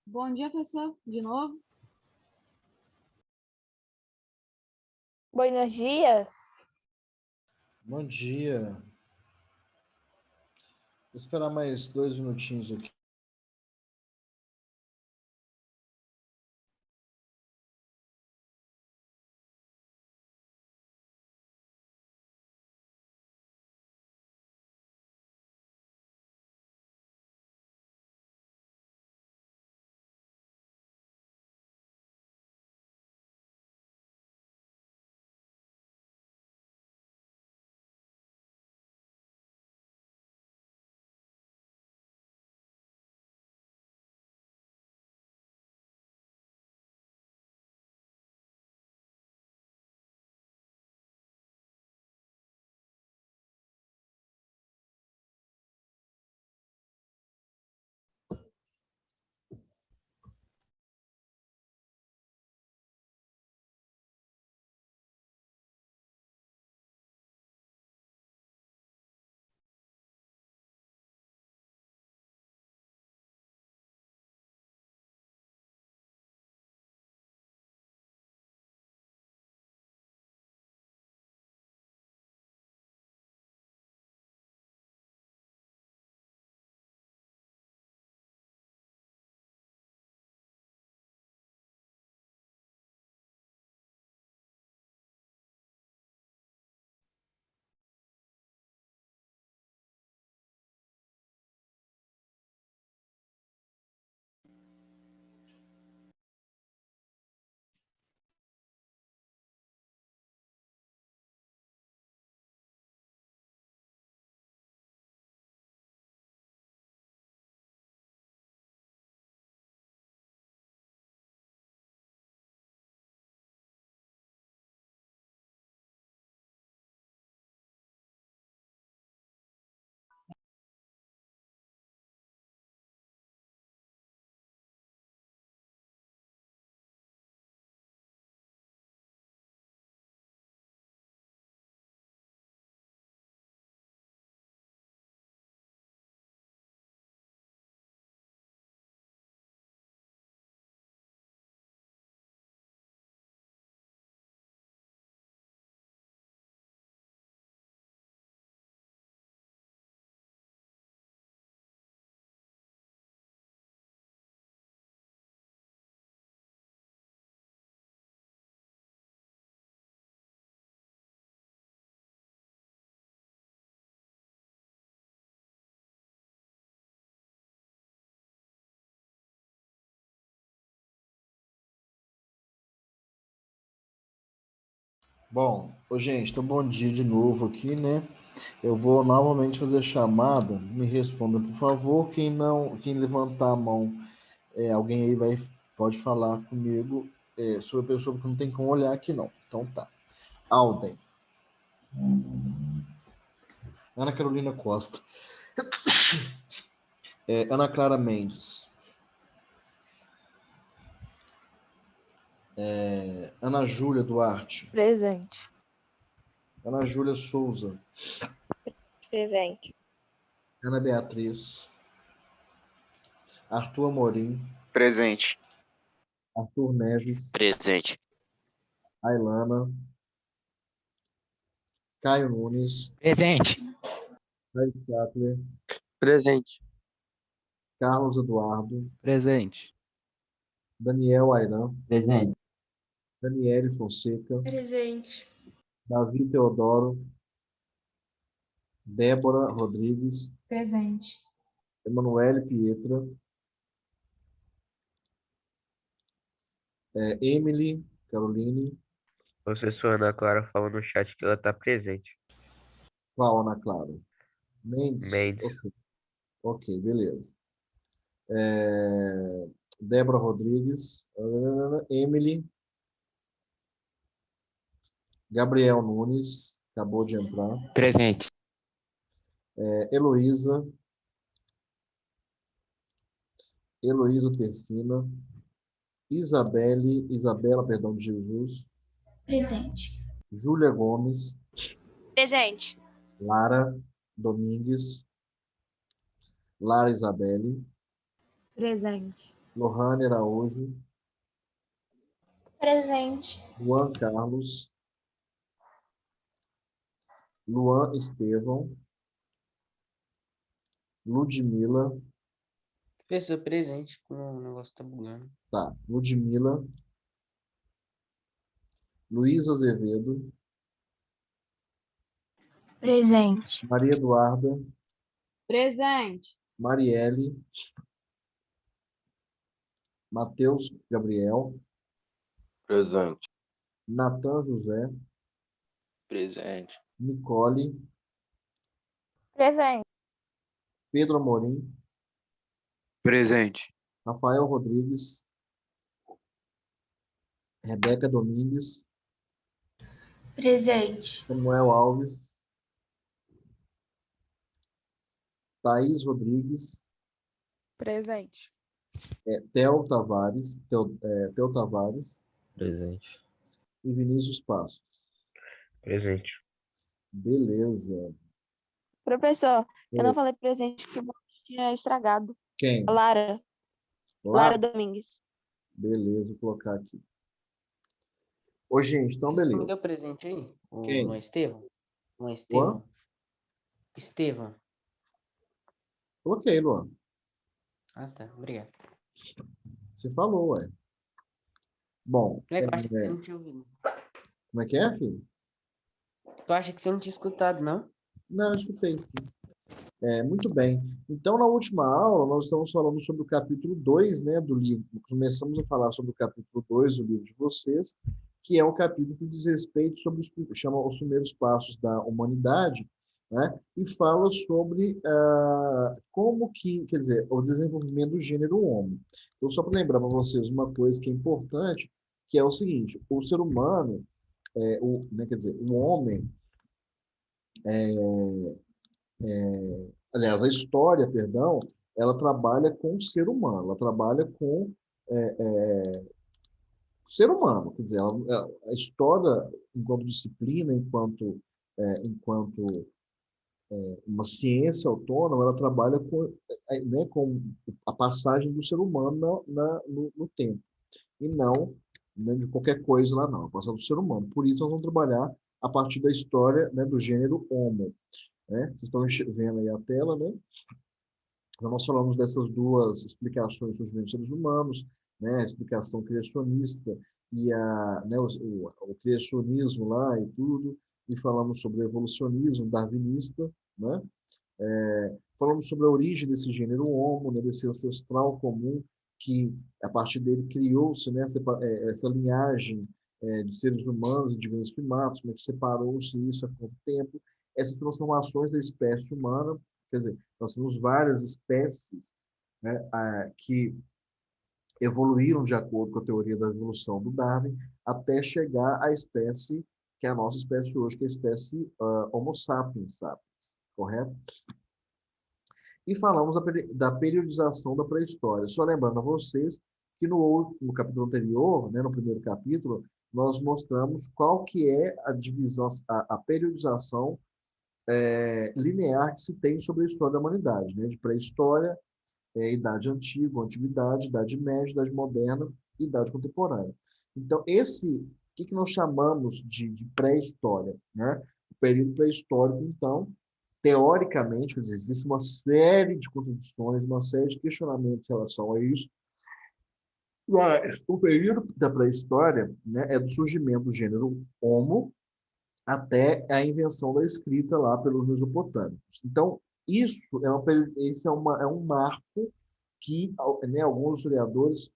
Bom dia, professor, de novo. Buenos dias. Bom dia. Vou esperar mais 2 minutinhos aqui. Bom, gente, então bom dia de novo aqui, né? Eu vou novamente fazer a chamada. Me responda, por favor. Quem levantar a mão, alguém aí pode falar comigo. Sou a pessoa que não tem como olhar aqui, não. Então tá. Alden. Ana Carolina Costa. Ana Clara Mendes. Ana Júlia Duarte. Presente. Ana Júlia Souza. Presente. Ana Beatriz. Arthur Amorim. Presente. Arthur Neves. Presente. Ailana. Caio Nunes. Presente. Caio Sattler. Presente. Carlos Eduardo. Presente. Daniel Airan. Presente. Daniele Fonseca. Presente. Davi Teodoro. Débora Rodrigues. Presente. Emanuele Pietra. Emily Caroline. Professora Ana Clara falou no chat que ela está presente. Qual, Ana Clara? Mendes. Mendes. Ok, beleza. Débora Rodrigues. Emily. Gabriel Nunes. Acabou de entrar. Presente. Heloísa. Heloísa Tercina. Isabela, perdão, de Jesus. Presente. Júlia Gomes. Presente. Lara Domingues. Lara Isabelle. Presente. Lohane Araújo, Presente. Juan Carlos, Luan Estevão, Ludmila, Professor, presente. O negócio tá bugando. tá, Ludmila, Luiz Azevedo, Presente. Maria Eduarda, Presente. Marielle, Matheus Gabriel, Presente. Natan José, Presente. Nicole, Presente. Pedro Amorim, Presente. Rafael Rodrigues, Rebeca Domingues, Presente. Samuel Alves, Thaís Rodrigues, Presente. Theo Tavares, Theo Tavares Presente. e Vinícius Passos. Presente. Beleza. Professor, eu não Oi. falei presente porque o boleto tinha estragado. Quem? A Lara. Lá? Lara Domingues. Beleza, vou colocar aqui. Ô, gente, então Você me beleza. deu presente aí? O Quem? Luan Estevão? Luan Luan? Estevão? Estevão. Coloquei, Luan. Ah, tá. Obrigado. Você falou, ué. Bom, É que eu acho que você não tinha ouvido. como é que é, filho? Tu acha que você não tinha escutado, não? Não, eu escutei, sim. Muito bem. Então, na última aula, nós estamos falando sobre o capítulo 2, né, do livro. Começamos a falar sobre o capítulo 2 do livro de vocês, que é o capítulo que diz respeito sobre chama os primeiros passos da humanidade, né, e fala sobre como que, quer dizer, o desenvolvimento do gênero homem. Então, só para lembrar para vocês uma coisa que é importante, que é o seguinte: o ser humano, quer dizer, o homem, aliás, a história, perdão, ela trabalha com o ser humano, ela trabalha com o ser humano, quer dizer, a história, enquanto disciplina, enquanto uma ciência autônoma, ela trabalha com a passagem do ser humano no tempo, e não, né, de qualquer coisa lá, não, a passagem do ser humano. Por isso, nós vamos trabalhar a partir da história, né, do gênero Homo. Né? Vocês estão vendo aí a tela, né? Então, nós falamos dessas duas explicações do surgimento dos seres humanos, né? A explicação criacionista e o criacionismo lá e tudo, e falamos sobre o evolucionismo darwinista, né? Falamos sobre a origem desse gênero Homo, né? Desse ancestral comum que, a partir dele, criou-se, né? Essa linhagem de seres humanos e de grandes primatas, como é que separou-se isso há pouco tempo, essas transformações da espécie humana, quer dizer, nós temos várias espécies, né, que evoluíram de acordo com a teoria da evolução do Darwin, até chegar à espécie que é a nossa espécie hoje, que é a espécie Homo sapiens sapiens, correto? E falamos da periodização da pré-história. Só lembrando a vocês que no capítulo anterior, né, no primeiro capítulo, nós mostramos qual que é a divisão, a periodização linear que se tem sobre a história da humanidade, né? De pré-história, idade antiga, antiguidade, idade média, idade moderna e idade contemporânea. Então, o que nós chamamos de pré-história, né? O período pré-histórico, então, teoricamente, quer dizer, existe uma série de contradições, uma série de questionamentos em relação a isso, mas o período da pré-história, né, é do surgimento do gênero Homo até a invenção da escrita lá pelos mesopotâmicos. Então, esse é um marco que, né, alguns historiadores,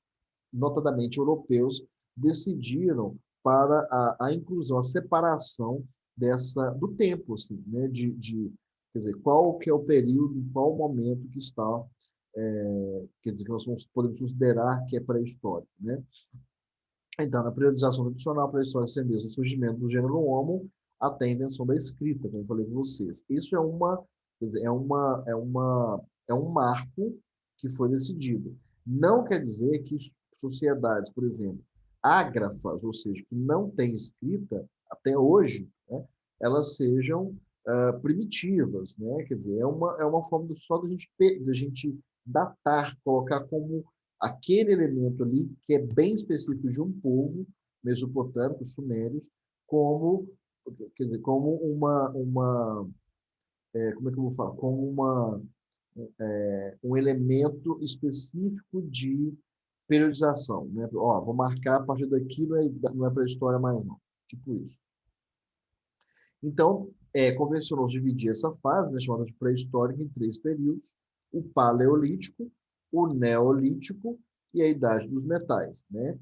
notadamente europeus, decidiram para a inclusão, a separação do tempo, assim, né, quer dizer, qual que é o período, em qual momento que está, quer dizer, que nós podemos considerar que é pré-histórico, né? Então, na periodização tradicional, para a história ser mesmo o surgimento do gênero Homo até a invenção da escrita, como eu falei com vocês. Isso quer dizer, é um marco que foi decidido. Não quer dizer que sociedades, por exemplo, ágrafas, ou seja, que não têm escrita até hoje, né, elas sejam primitivas, né? Quer dizer, é uma forma só da gente datar, colocar como aquele elemento ali que é bem específico de um povo mesopotâmico, os sumérios, como, quer dizer, como como é que eu vou falar? Como um elemento específico de periodização, né? Ó, vou marcar a partir daqui, não é pré-história mais não. Tipo isso. Então, convencionou dividir essa fase, né, chamada de pré-histórica, em 3 períodos: o paleolítico, o neolítico e a idade dos metais, né?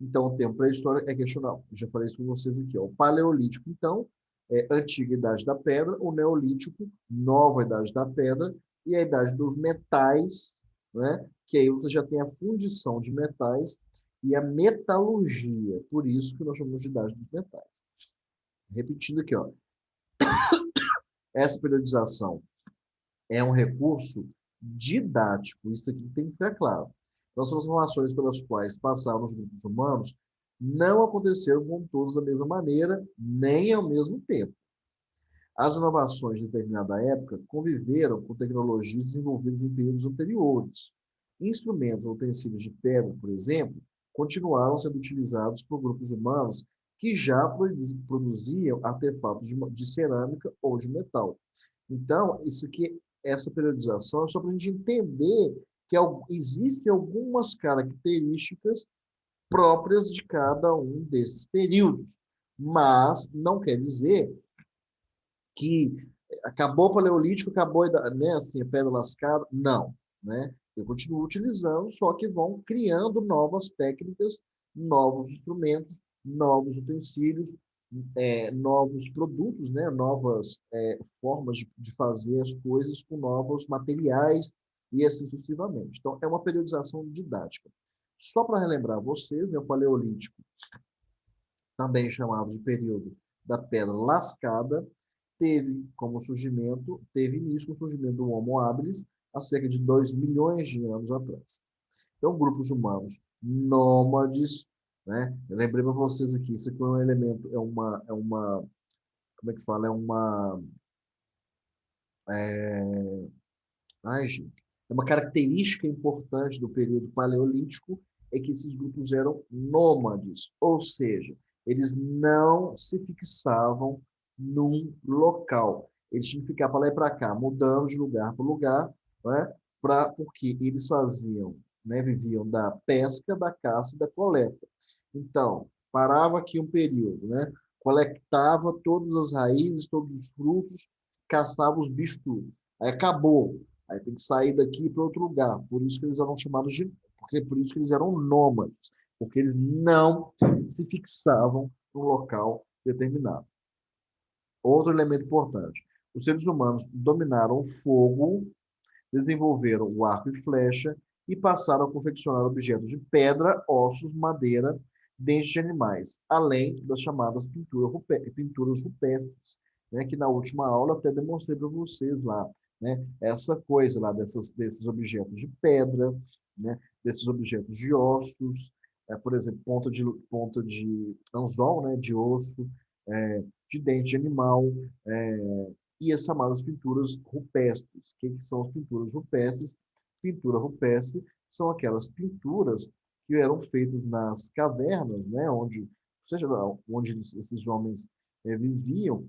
Então, o termo pré-história é questionável. Já falei isso com vocês aqui. Ó. O paleolítico, então, é antiga idade da pedra; o neolítico, nova idade da pedra; e a idade dos metais, né? Que aí você já tem a fundição de metais e a metalurgia. Por isso que nós chamamos de idade dos metais. Repetindo aqui, ó. Essa periodização é um recurso didático. Isso aqui tem que ficar claro. Então, as transformações pelas quais passaram os grupos humanos não aconteceram com todos da mesma maneira, nem ao mesmo tempo. As inovações de determinada época conviveram com tecnologias desenvolvidas em períodos anteriores. Instrumentos ou utensílios de pedra, por exemplo, continuaram sendo utilizados por grupos humanos que já produziam artefatos de cerâmica ou de metal. Então, essa periodização é só para a gente entender que existem algumas características próprias de cada um desses períodos, mas não quer dizer que acabou o Paleolítico, acabou, né, assim, a Pedra Lascada. Não, né? Eu continuo utilizando, só que vão criando novas técnicas, novos instrumentos, novos utensílios, novos produtos, né? Novas formas de fazer as coisas com novos materiais e assim sucessivamente. Então, é uma periodização didática. Só para relembrar vocês, né, o Paleolítico, também chamado de período da Pedra Lascada, teve início com o surgimento do Homo habilis há cerca de 2 milhões de anos atrás. Então, grupos humanos nômades, né? Eu lembrei para vocês aqui, isso aqui é um elemento, como é que fala? Gente, é uma característica importante do período paleolítico, é que esses grupos eram nômades, ou seja, eles não se fixavam num local. Eles tinham que ficar para lá e para cá, mudando de lugar para lugar, né? Porque eles faziam, né, viviam da pesca, da caça e da coleta. Então, parava aqui um período, né? Coletava todas as raízes, todos os frutos, caçava os bichos tudo. Aí acabou. Aí tem que sair daqui para outro lugar. Por isso que eles eram chamados de... por isso que eles eram nômades. Porque eles não se fixavam num local determinado. Outro elemento importante. Os seres humanos dominaram o fogo, desenvolveram o arco e flecha e passaram a confeccionar objetos de pedra, ossos, madeira, dentes de animais, além das chamadas pinturas rupestres, né, que na última aula até demonstrei para vocês lá, né, essa coisa lá desses objetos de pedra, né, desses objetos de ossos, por exemplo, ponta de anzol, né, de osso, de dente de animal, e as chamadas pinturas rupestres. O que são as pinturas rupestres? Pintura rupestre são aquelas pinturas que eram feitas nas cavernas, né, onde esses homens viviam,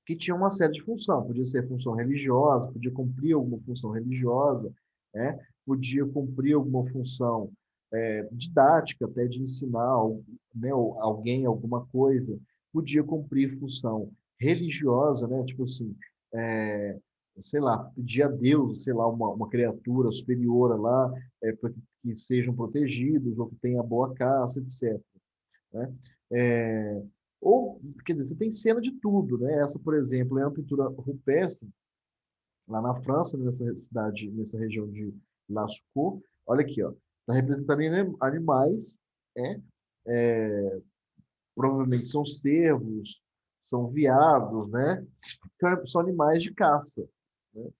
que tinham uma série de função. Podia ser função religiosa, podia cumprir alguma função religiosa, né, podia cumprir alguma função didática, até de ensinar, né, alguém alguma coisa, podia cumprir função religiosa, né, tipo assim, sei lá, pedir a Deus, sei lá, uma criatura superior lá, para que sejam protegidos, ou que tenha boa caça, etc. Né? Ou, quer dizer, você tem cena de tudo, né? Essa, por exemplo, é uma pintura rupestre, lá na França, nessa região de Lascaux. Olha aqui, ó. Está representando animais, né? Provavelmente são cervos, são veados, né? São animais de caça. Né?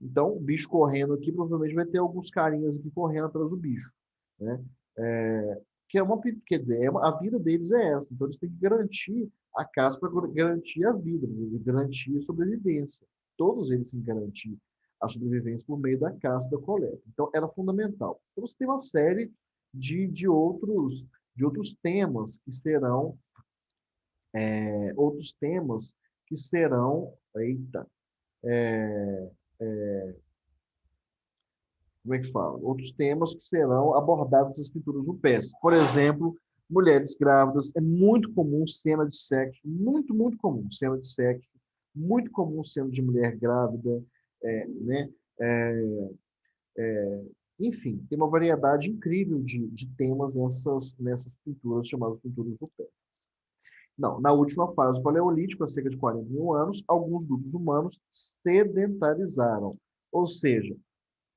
Então, o bicho correndo aqui, provavelmente vai ter alguns carinhas aqui correndo atrás do bicho. Né? Quer dizer, a vida deles é essa. Então, eles têm que garantir a caça para garantir a vida, garantir a sobrevivência. Todos eles têm que garantir a sobrevivência por meio da caça e da coleta. Então, era fundamental. Então, você tem uma série de outros temas que serão, eita, como é que fala? Outros temas que serão abordados nas pinturas rupestres. Por exemplo, mulheres grávidas, é muito comum cena de sexo, muito, muito comum cena de sexo, muito comum cena de mulher grávida, né? É, enfim, tem uma variedade incrível de temas nessas pinturas chamadas pinturas rupestres. Não, na última fase do Paleolítico, há cerca de 40 mil anos, alguns grupos humanos sedentarizaram, ou seja,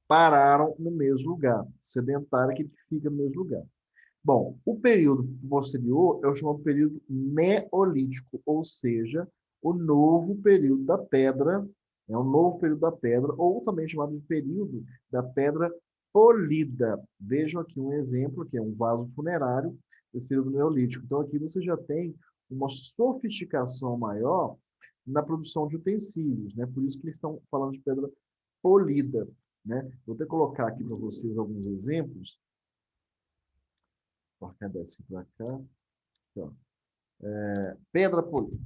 pararam no mesmo lugar. Sedentário é aquele que fica no mesmo lugar. Bom, o período posterior é o chamado período Neolítico, ou seja, o novo período da pedra, é o novo período da pedra, ou também chamado de período da pedra polida. Vejam aqui um exemplo, que é um vaso funerário desse período Neolítico. Então, aqui você já tem uma sofisticação maior na produção de utensílios, né? Por isso que eles estão falando de pedra polida, né? Vou até colocar aqui para vocês alguns exemplos. Cadê esse para cá? Aqui, ó. Pedra polida.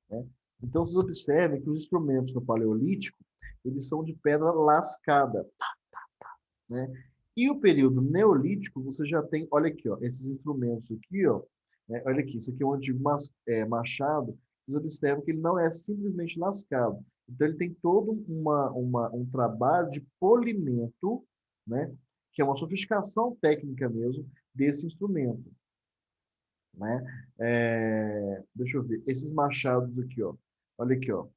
Né? Então, vocês observem que os instrumentos do Paleolítico, eles são de pedra lascada. Né? E o período Neolítico, você já tem, olha aqui, ó, esses instrumentos aqui, ó, né? Olha aqui, isso aqui é um antigo machado. Vocês observam que ele não é simplesmente lascado. Então, ele tem todo um trabalho de polimento, né? Que é uma sofisticação técnica mesmo desse instrumento. Né? Deixa eu ver. Esses machados aqui, ó. Olha aqui, ó.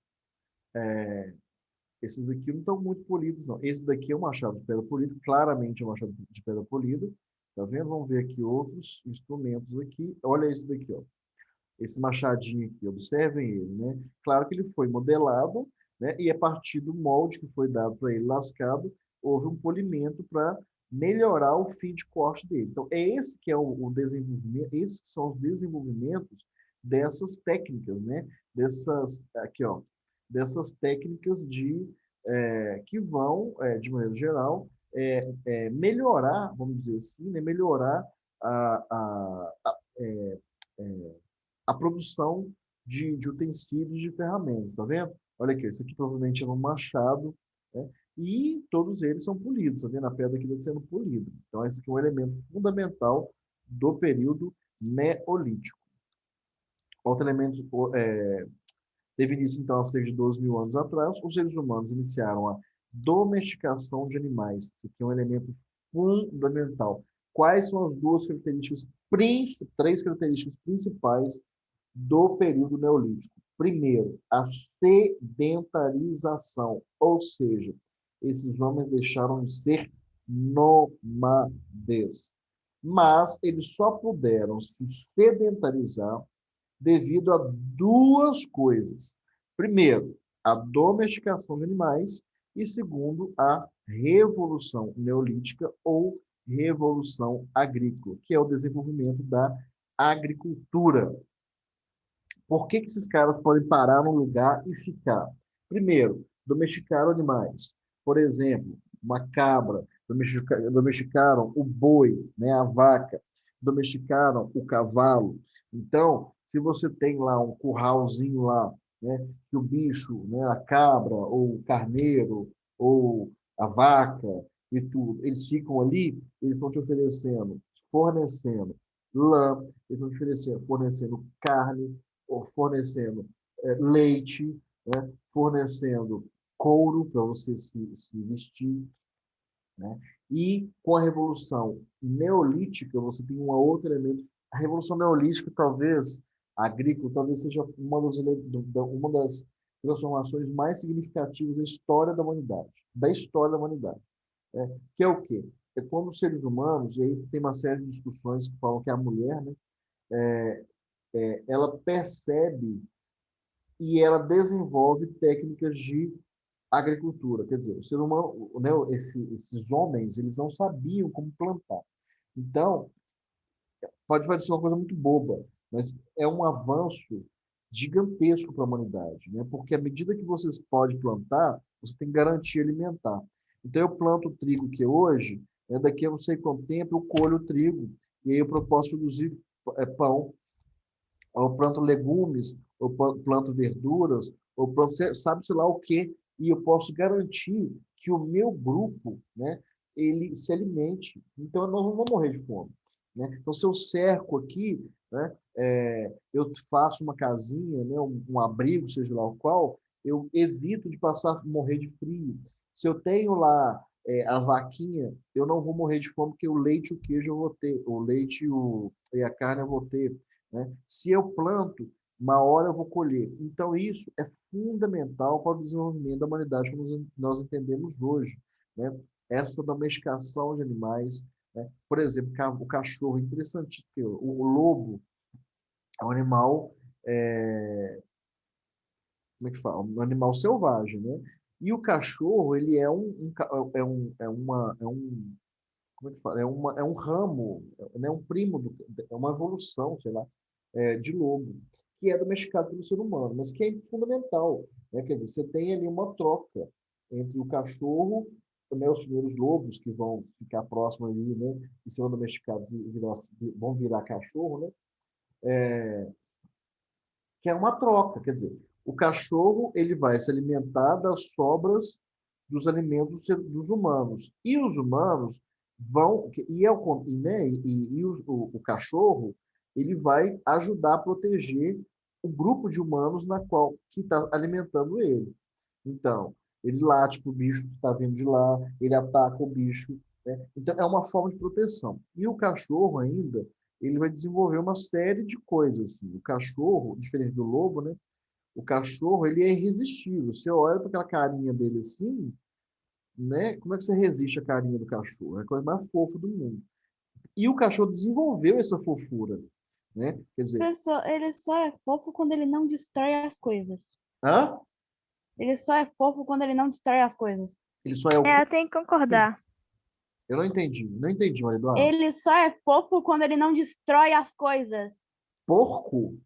Esses daqui não estão muito polidos, não. Esse daqui é um machado de pedra polida, claramente é um machado de pedra polida. Tá vendo? Vamos ver aqui outros instrumentos aqui. Olha esse daqui, ó. Esse machadinho aqui, observem ele, né? Claro que ele foi modelado, né? E a partir do molde que foi dado para ele lascado, houve um polimento para melhorar o fio de corte dele. Então, é esse que é o desenvolvimento, esses são os desenvolvimentos dessas técnicas, né? Aqui, ó, dessas técnicas que vão, de maneira geral, melhorar, vamos dizer assim, né? Melhorar a produção de utensílios, de ferramentas, tá vendo? Olha aqui, esse aqui provavelmente é um machado, né? E todos eles são polidos, tá vendo? A pedra aqui está sendo polida. Então, esse aqui é um elemento fundamental do período Neolítico. Outro elemento teve início, então, há cerca de 12 mil anos atrás, os seres humanos iniciaram a domesticação de animais. Esse aqui é um elemento fundamental. Quais são as três características principais do período Neolítico? Primeiro, a sedentarização, ou seja, esses homens deixaram de ser nômades. Mas eles só puderam se sedentarizar devido a duas coisas. Primeiro, a domesticação de animais e segundo, a revolução neolítica ou revolução agrícola, que é o desenvolvimento da agricultura. Por que esses caras podem parar num lugar e ficar? Primeiro, domesticaram animais. Por exemplo, uma cabra, domesticaram o boi, né, a vaca, domesticaram o cavalo. Então, se você tem lá um curralzinho lá, né, que o bicho, né, a cabra, ou o carneiro, ou a vaca e tudo, eles ficam ali, eles estão te fornecendo lã, eles estão te fornecendo carne, fornecendo leite, né, fornecendo couro para você se vestir. Né? E com a Revolução Neolítica, você tem um outro elemento. A Revolução Neolítica, talvez, agrícola, talvez seja uma das transformações mais significativas da história da humanidade. Que é o quê? É quando os seres humanos, e aí tem uma série de discussões que falam que a mulher, né, ela percebe e ela desenvolve técnicas de agricultura. Quer dizer, o ser humano, né, esses homens, eles não sabiam como plantar. Então, pode parecer uma coisa muito boba, mas é um avanço gigantesco para a humanidade, né? Porque à medida que vocês podem plantar, Você tem garantia alimentar. Então, eu planto o trigo que hoje, daqui a não sei quanto tempo, eu colho o trigo, e aí eu posso produzir pão, ou eu planto legumes, ou planto verduras, ou planto, sabe-se lá o quê, e eu posso garantir que o meu grupo, né, ele se alimente. Então, nós não vamos morrer de fome. Né? Então, se eu cerco aqui, né, eu faço uma casinha, né, um abrigo, seja lá o qual, eu evito de morrer de frio. Se eu tenho lá a vaquinha, eu não vou morrer de fome, porque o leite e o queijo eu vou ter, o leite e a carne eu vou ter. Né? Se eu planto, uma hora eu vou colher. Então, isso é fundamental para o desenvolvimento da humanidade que nós entendemos hoje. Né? Essa domesticação de animais. Né? Por exemplo, o cachorro, interessante, o lobo é um animal, como é que fala? Um animal selvagem, né? E o cachorro, ele como é que fala? É um ramo, né? Um primo, é uma evolução, sei lá, de lobo, que é domesticado pelo ser humano, mas que é fundamental, né? Quer dizer, você tem ali uma troca entre o cachorro, né, os primeiros lobos que vão ficar próximos ali, né, e serão domesticados e vão virar cachorro, né, que é uma troca, quer dizer, o cachorro ele vai se alimentar das sobras dos alimentos dos humanos, e os humanos vão, o cachorro ele vai ajudar a proteger o grupo de humanos na qual que está alimentando ele. Então, ele late para o bicho que está vindo de lá, ele ataca o bicho. Né? Então, é uma forma de proteção. E o cachorro ainda, ele vai desenvolver uma série de coisas. Assim. O cachorro, diferente do lobo, né? O cachorro, ele é irresistível. Você olha para aquela carinha dele assim, né? Como é que você resiste à carinha do cachorro? É a coisa mais fofa do mundo. E o cachorro desenvolveu essa fofura, né? Quer dizer, Professor, ele só é fofo quando ele não destrói as coisas. hã? Ele só é fofo quando ele não destrói as coisas. Ele só é o É, quê? eu tenho que concordar. Eu não entendi, Maria Eduarda. Ele só é fofo quando ele não destrói as coisas. Porco?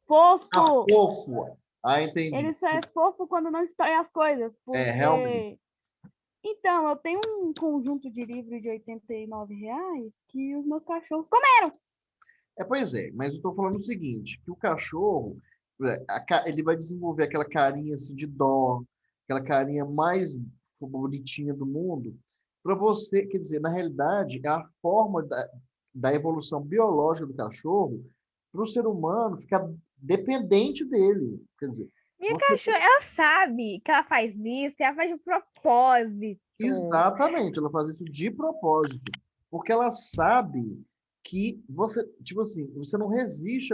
Fofo! Ah, fofo. Ah, entendi. Ele só é fofo quando não destrói as coisas. Realmente. Porque. Então, eu tenho um conjunto de livros de R$ 89 que os meus cachorros comeram. Pois é, mas eu estou falando o seguinte, que o cachorro, ele vai desenvolver aquela carinha assim de dó, aquela carinha mais bonitinha do mundo, para você, quer dizer, na realidade, é a forma da evolução biológica do cachorro para o ser humano ficar dependente dele. Quer dizer, Minha você cachorra, ela sabe que ela faz isso, ela faz de propósito. exatamente, ela faz isso de propósito, porque ela sabe que você, tipo assim, você não resiste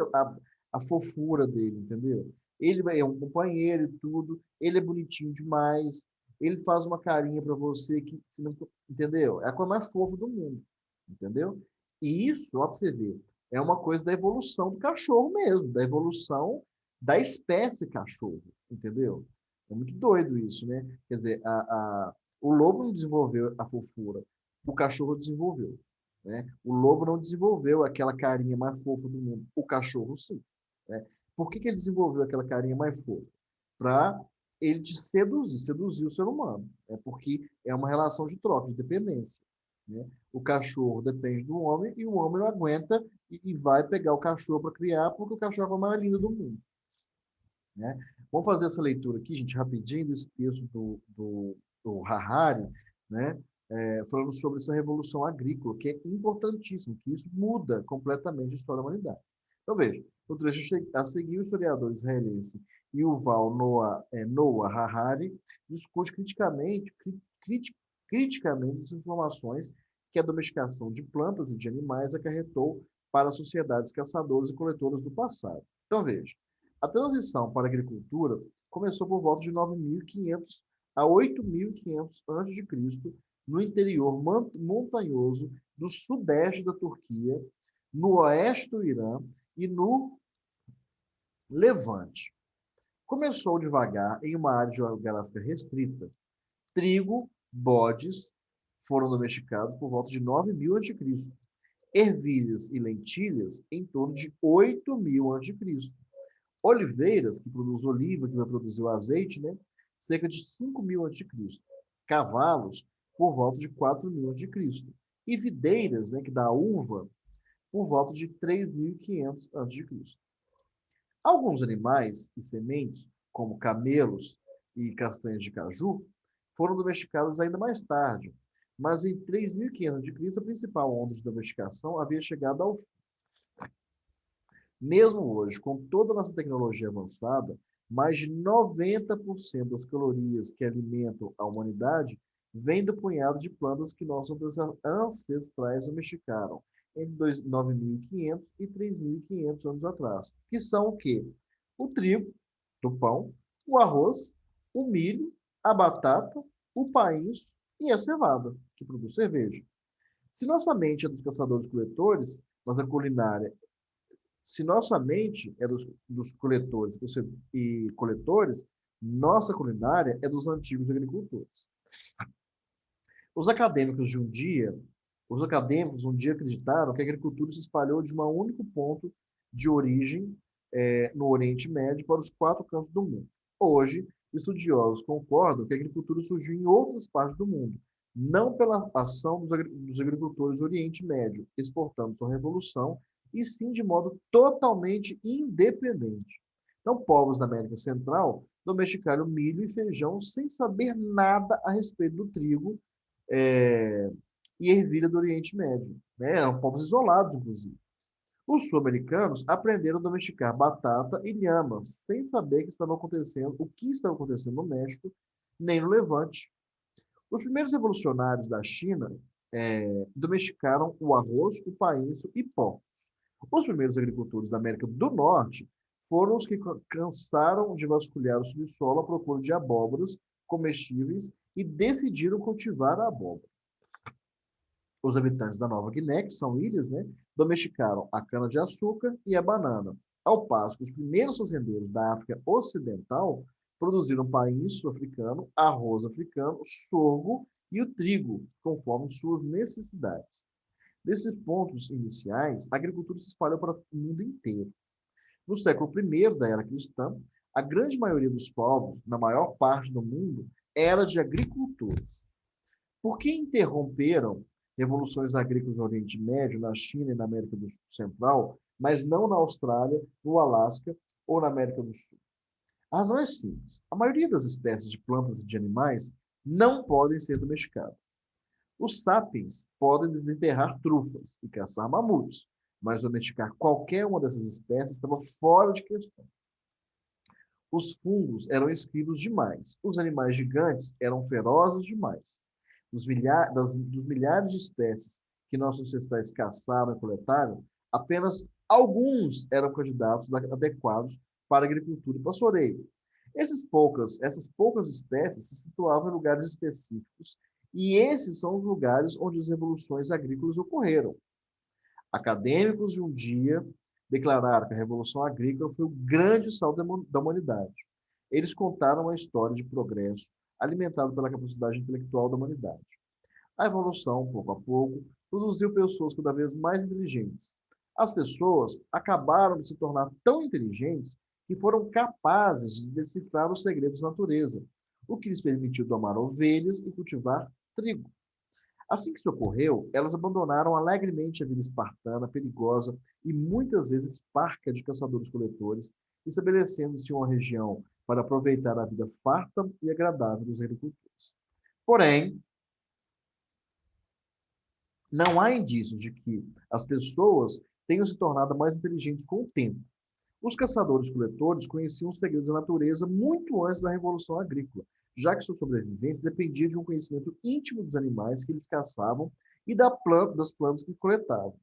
à fofura dele, entendeu? Ele é um companheiro e tudo, ele é bonitinho demais, ele faz uma carinha para você que, se não, entendeu? É a coisa mais fofa do mundo, entendeu? E isso, ó, pra você ver, é uma coisa da evolução do cachorro mesmo, da evolução da espécie cachorro, entendeu? É muito doido isso, né? Quer dizer, o lobo não desenvolveu a fofura, o cachorro desenvolveu. Né? O lobo não desenvolveu aquela carinha mais fofa do mundo, o cachorro sim. Né? Por que ele desenvolveu aquela carinha mais fofa? Para ele te seduzir o ser humano. Porque é uma relação de troca, de dependência. Né? O cachorro depende do homem e o homem não aguenta e vai pegar o cachorro para criar, porque o cachorro é a mais linda do mundo. Né? Vamos fazer essa leitura aqui, gente, rapidinho, desse texto do Harari, né? Falando sobre essa revolução agrícola, que é importantíssimo, que isso muda completamente a história da humanidade. Então, veja, o trecho a seguir, o historiador israelense Yuval Noah Harari discute criticamente as informações que a domesticação de plantas e de animais acarretou para as sociedades caçadoras e coletoras do passado. Então, veja, a transição para a agricultura começou por volta de 9.500 a 8.500 a.C., no interior montanhoso do sudeste da Turquia, no oeste do Irã e no Levante. Começou devagar em uma área geográfica restrita. Trigo, bodes foram domesticados por volta de 9.000 a.C. Ervilhas e lentilhas em torno de 8.000 a.C. Oliveiras, que produz oliva, que vai produzir o azeite, né? cerca de 5.000 a.C., cavalos por volta de 4.000 a.C., e videiras, né, que dá uva, por volta de 3.500 a.C. Alguns animais e sementes, como camelos e castanhas de caju, foram domesticados ainda mais tarde, mas em 3.500 a.C., a principal onda de domesticação havia chegado ao fim. Mesmo hoje, com toda a nossa tecnologia avançada, mais de 90% das calorias que alimentam a humanidade vêm do punhado de plantas que nossos ancestrais domesticaram entre 9.500 e 3.500 anos atrás, que são o quê? O trigo, do pão, o arroz, o milho, a batata, o painço e a cevada, que produz cerveja. Se nossa mente é dos caçadores-coletores, mas a culinária se nossa mente é dos coletores e coletores, nossa culinária é dos antigos agricultores. Os acadêmicos um dia acreditaram que a agricultura se espalhou de um único ponto de origem no Oriente Médio para os 4 cantos do mundo. Hoje, estudiosos concordam que a agricultura surgiu em outras partes do mundo, não pela ação dos agricultores do Oriente Médio, exportando sua revolução, e sim de modo totalmente independente. Então, povos da América Central domesticaram milho e feijão sem saber nada a respeito do trigo e ervilha do Oriente Médio. Né? Eram povos isolados, inclusive. Os sul-americanos aprenderam a domesticar batata e lhamas, sem saber o que estava acontecendo no México, nem no Levante. Os primeiros revolucionários da China domesticaram o arroz, o painço e porcos. Os primeiros agricultores da América do Norte foram os que cansaram de vasculhar o subsolo à procura de abóboras comestíveis e decidiram cultivar a abóbora. Os habitantes da Nova Guiné, que são ilhas, né, domesticaram a cana-de-açúcar e a banana, ao passo que os primeiros fazendeiros da África Ocidental produziram painço africano, arroz africano, sorgo e o trigo, conforme suas necessidades. Desses pontos iniciais, a agricultura se espalhou para o mundo inteiro. No século I da era cristã, a grande maioria dos povos, na maior parte do mundo, era de agricultores. Por que interromperam revoluções agrícolas no Oriente Médio, na China e na América do Central, mas não na Austrália, no Alasca ou na América do Sul? A razão é simples. A maioria das espécies de plantas e de animais não podem ser domesticadas. Os sapiens podem desenterrar trufas e caçar mamutes, mas domesticar qualquer uma dessas espécies estava fora de questão. Os fungos eram esquivos demais. Os animais gigantes eram ferozes demais. Dos milhares de espécies que nossos ancestrais caçaram e coletaram, apenas alguns eram candidatos adequados para agricultura e pastoreio. Essas poucas espécies se situavam em lugares específicos, e esses são os lugares onde as revoluções agrícolas ocorreram. Acadêmicos de um dia declararam que a Revolução Agrícola foi o grande salto da humanidade. Eles contaram uma história de progresso alimentado pela capacidade intelectual da humanidade. A evolução, pouco a pouco, produziu pessoas cada vez mais inteligentes. As pessoas acabaram de se tornar tão inteligentes que foram capazes de decifrar os segredos da natureza, o que lhes permitiu domar ovelhas e cultivar trigo. Assim que isso ocorreu, elas abandonaram alegremente a vida espartana, perigosa e muitas vezes parca de caçadores-coletores, estabelecendo-se em uma região para aproveitar a vida farta e agradável dos agricultores. Porém, não há indícios de que as pessoas tenham se tornado mais inteligentes com o tempo. Os caçadores-coletores conheciam os segredos da natureza muito antes da Revolução Agrícola, já que sua sobrevivência dependia de um conhecimento íntimo dos animais que eles caçavam e das plantas que coletavam.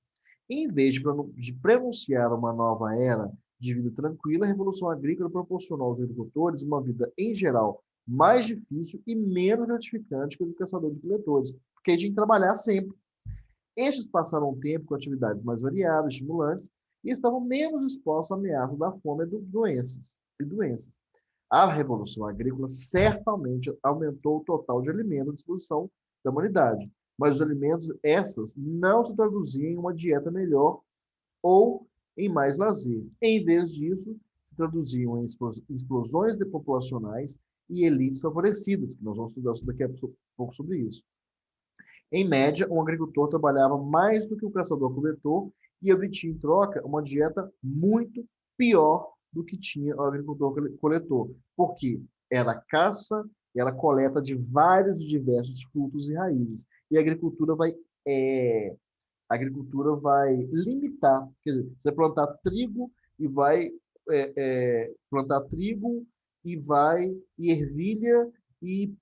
Em vez de prenunciar uma nova era de vida tranquila, a Revolução Agrícola proporcionou aos agricultores uma vida, em geral, mais difícil e menos gratificante que a dos caçadores-coletores, porque eles tinham que trabalhar sempre. Estes passaram um tempo com atividades mais variadas, estimulantes, e estavam menos expostos à ameaça da fome e doenças. A Revolução Agrícola certamente aumentou o total de alimentos à disposição da humanidade, mas os alimentos, não se traduziam em uma dieta melhor ou em mais lazer. Em vez disso, se traduziam em explosões populacionais e elites favorecidas, que nós vamos estudar daqui a pouco sobre isso. Em média, um agricultor trabalhava mais do que o caçador-coletor e obtinha em troca uma dieta muito pior do que tinha o agricultor-coletor, porque era caça, era coleta de vários e diversos frutos e raízes. E a agricultura vai limitar, quer dizer, você plantar trigo e vai plantar trigo e ervilha e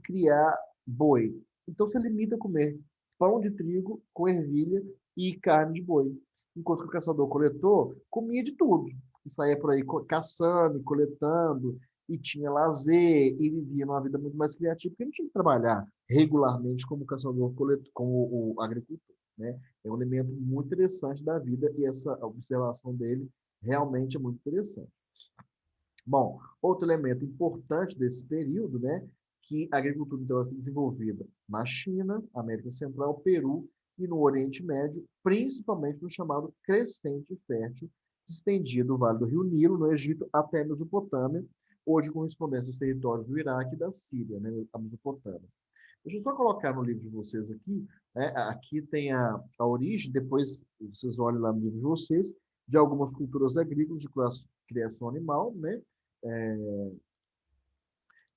criar boi. Então você limita a comer pão de trigo com ervilha e carne de boi. Enquanto que o caçador-coletor comia de tudo. E saía por aí caçando e coletando, e tinha lazer, e vivia numa vida muito mais criativa, porque não tinha que trabalhar regularmente como caçador-coletor, como o agricultor. Né? É um elemento muito interessante da vida, e essa observação dele realmente é muito interessante. Bom, outro elemento importante desse período, né, que a agricultura então vai ser desenvolvida na China, América Central, Peru e no Oriente Médio, principalmente no chamado Crescente Fértil, que se estendia do Vale do Rio Nilo, no Egito, até a Mesopotâmia, hoje correspondente aos territórios do Iraque e da Síria, né, a Mesopotâmia. Deixa eu só colocar no livro de vocês aqui, né, aqui tem a origem, depois vocês olhem lá no livro de vocês, de algumas culturas agrícolas de criação animal, né,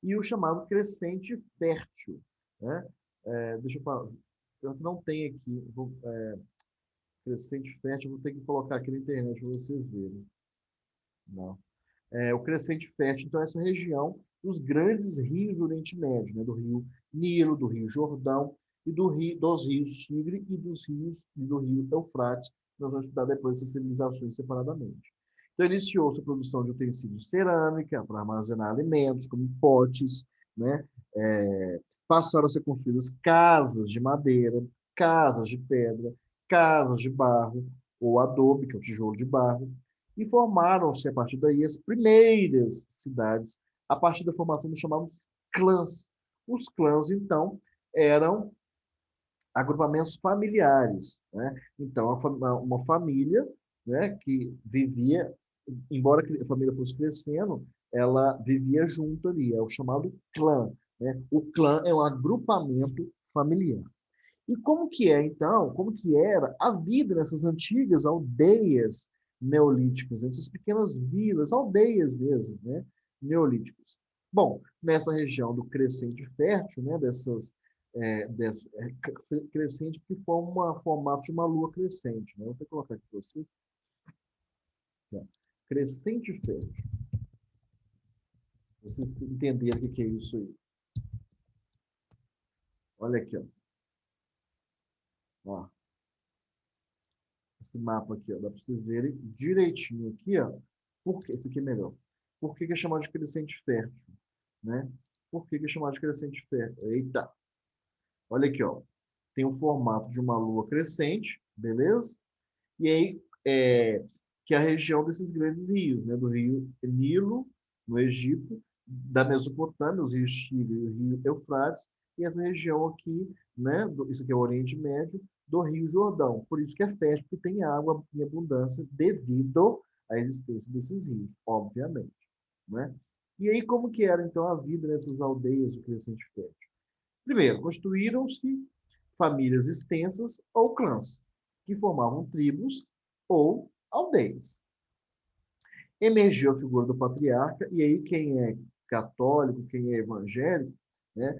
e o chamado crescente fértil. Né? Deixa eu falar, eu não tenho aqui, crescente fértil, vou ter que colocar aqui na internet para vocês verem. Não. O crescente fértil, então, é essa região dos grandes rios do Oriente Médio, né? Do rio Nilo, do rio Jordão, e dos rios Tigre e do rio Eufrates. Nós vamos estudar depois essas civilizações separadamente. Então, iniciou-se a produção de utensílios de cerâmica para armazenar alimentos, como potes, né? Passaram a ser construídas casas de madeira, casas de pedra, casas de barro, ou adobe, que é o tijolo de barro, e formaram-se, a partir daí, as primeiras cidades, a partir da formação dos chamados clãs. Os clãs, então, eram agrupamentos familiares. Né? Então, uma família, né, que vivia, embora a família fosse crescendo, ela vivia junto ali, é o chamado clã. Né? O clã é um agrupamento familiar. E como que então, como que era a vida nessas antigas aldeias neolíticas, nessas pequenas vilas, aldeias mesmo, né, neolíticas? Bom, nessa região do crescente fértil, né, crescente que forma um formato de uma lua crescente. Né? Vou colocar aqui para vocês. Crescente fértil. Vocês entenderem o que é isso aí. Olha aqui, ó. Ó, esse mapa aqui, ó, dá para vocês verem direitinho aqui, ó. Esse aqui é melhor. Por que é chamado de crescente fértil? Né? Por que é chamado de crescente fértil? Eita! Olha aqui, ó. Tem o formato de uma lua crescente, beleza? E aí, que é a região desses grandes rios, né? Do rio Nilo, no Egito, da Mesopotâmia, os rios Tigre e o rio Eufrates, e essa região aqui, né? Isso aqui é o Oriente Médio, do rio Jordão. Por isso que é fértil, porque tem água em abundância devido à existência desses rios, obviamente. Né? E aí, como que era, então, a vida nessas aldeias do Crescente Fértil? Primeiro, construíram-se famílias extensas ou clãs, que formavam tribos ou aldeias. Emergiu a figura do patriarca, e aí quem é católico, quem é evangélico, né,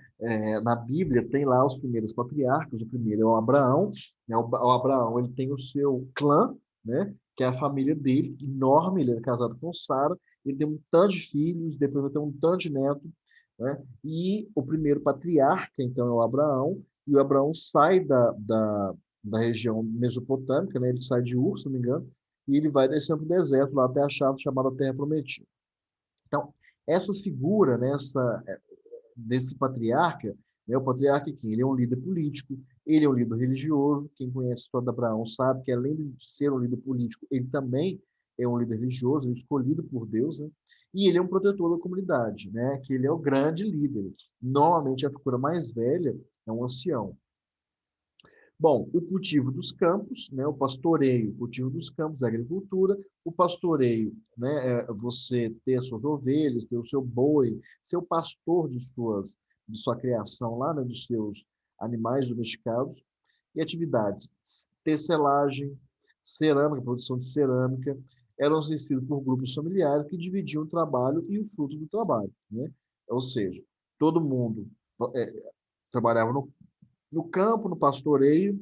na Bíblia tem lá os primeiros patriarcas. O primeiro é o Abraão. Né, o Abraão, ele tem o seu clã, né, que é a família dele, enorme. Ele é casado com Sara, ele tem um tanto de filhos, depois vai ter um tanto de netos. Né, e o primeiro patriarca, então, é o Abraão, e o Abraão sai da região mesopotâmica, né, ele sai de Ur, se não me engano, e ele vai descendo para o deserto, lá até a chamada Terra Prometida. Então, essas figuras, né, desse patriarca, né, o patriarca aqui, ele é um líder político, ele é um líder religioso. Quem conhece a história de Abraão sabe que, além de ser um líder político, ele também é um líder religioso, ele é escolhido por Deus, né? E ele é um protetor da comunidade, né? Que ele é o grande líder. Normalmente, a figura mais velha é um ancião. Bom, o cultivo dos campos, né, o pastoreio, o cultivo dos campos, a agricultura, o pastoreio, né, é você ter as suas ovelhas, ter o seu boi, ser o pastor de sua criação lá, né, dos seus animais domesticados, e atividades, tecelagem, cerâmica, produção de cerâmica, eram exercidos por grupos familiares que dividiam o trabalho e o fruto do trabalho, né? Ou seja, todo mundo trabalhava no campo, no pastoreio,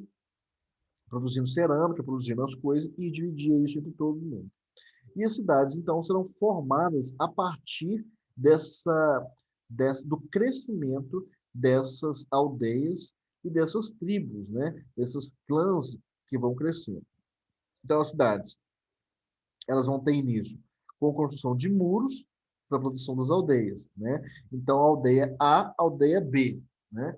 produzindo cerâmica, produzindo as coisas e dividia isso entre todo mundo. E as cidades, então, serão formadas a partir do crescimento dessas aldeias e dessas tribos, né? Desses clãs que vão crescendo. Então, as cidades, elas vão ter início com a construção de muros para a produção das aldeias, né? Então, a aldeia A, aldeia B, né?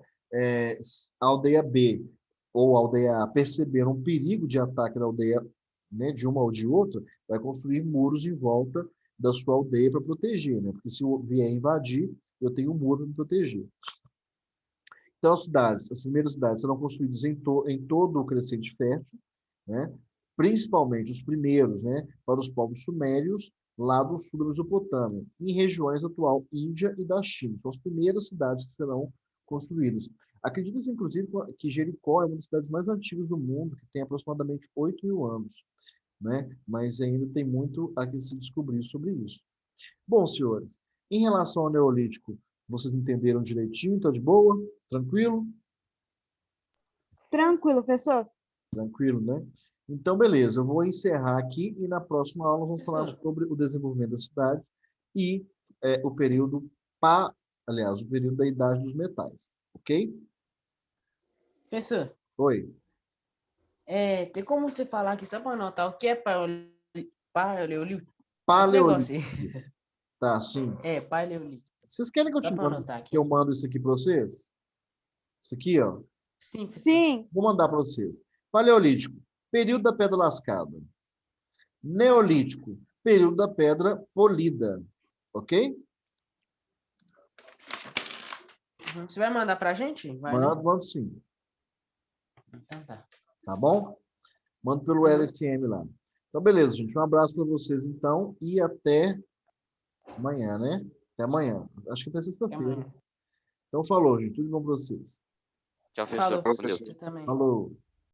A aldeia B ou a aldeia A perceberam um perigo de ataque da aldeia, né, de uma ou de outra, vai construir muros em volta da sua aldeia para proteger, né? Porque se eu vier invadir, eu tenho um muro para me proteger. Então, as primeiras cidades serão construídas em todo o crescente fértil, né? Principalmente os primeiros, né, para os povos sumérios, lá do sul da Mesopotâmia, em regiões atual Índia e da China. São as primeiras cidades que serão construídas. Acredita-se, inclusive, que Jericó é uma das cidades mais antigas do mundo, que tem aproximadamente 8.000 anos, né? Mas ainda tem muito a que se descobrir sobre isso. Bom, senhores, em relação ao Neolítico, vocês entenderam direitinho? Tá de boa? Tranquilo? Tranquilo, professor. Tranquilo, né? Então, beleza, eu vou encerrar aqui e na próxima aula vamos falar Professor, sobre o desenvolvimento da cidade e o período o período da Idade dos Metais, ok? professor, Oi. tem como você falar aqui só para anotar o que é paleolítico? Esse Paleolítico. negócio aí. Tá, sim. Paleolítico. Vocês querem que eu Só te para mande, anotar que aqui. eu mando isso aqui para vocês? Isso aqui, ó. Sim, professor. Sim. Vou mandar para vocês. Paleolítico, período da pedra lascada. Neolítico, período da pedra polida. Ok? Você vai mandar pra gente? Vai, né? Mando sim. Então tá. Tá bom? Mando pelo LSM lá. Então, beleza, gente. Um abraço para vocês, então, e até amanhã, né? Até amanhã. Acho que até Até sexta-feira. amanhã. Então, falou, gente. Tudo bom para vocês. Tchau, Falou, professor. professor. Valeu. Você também. Falou.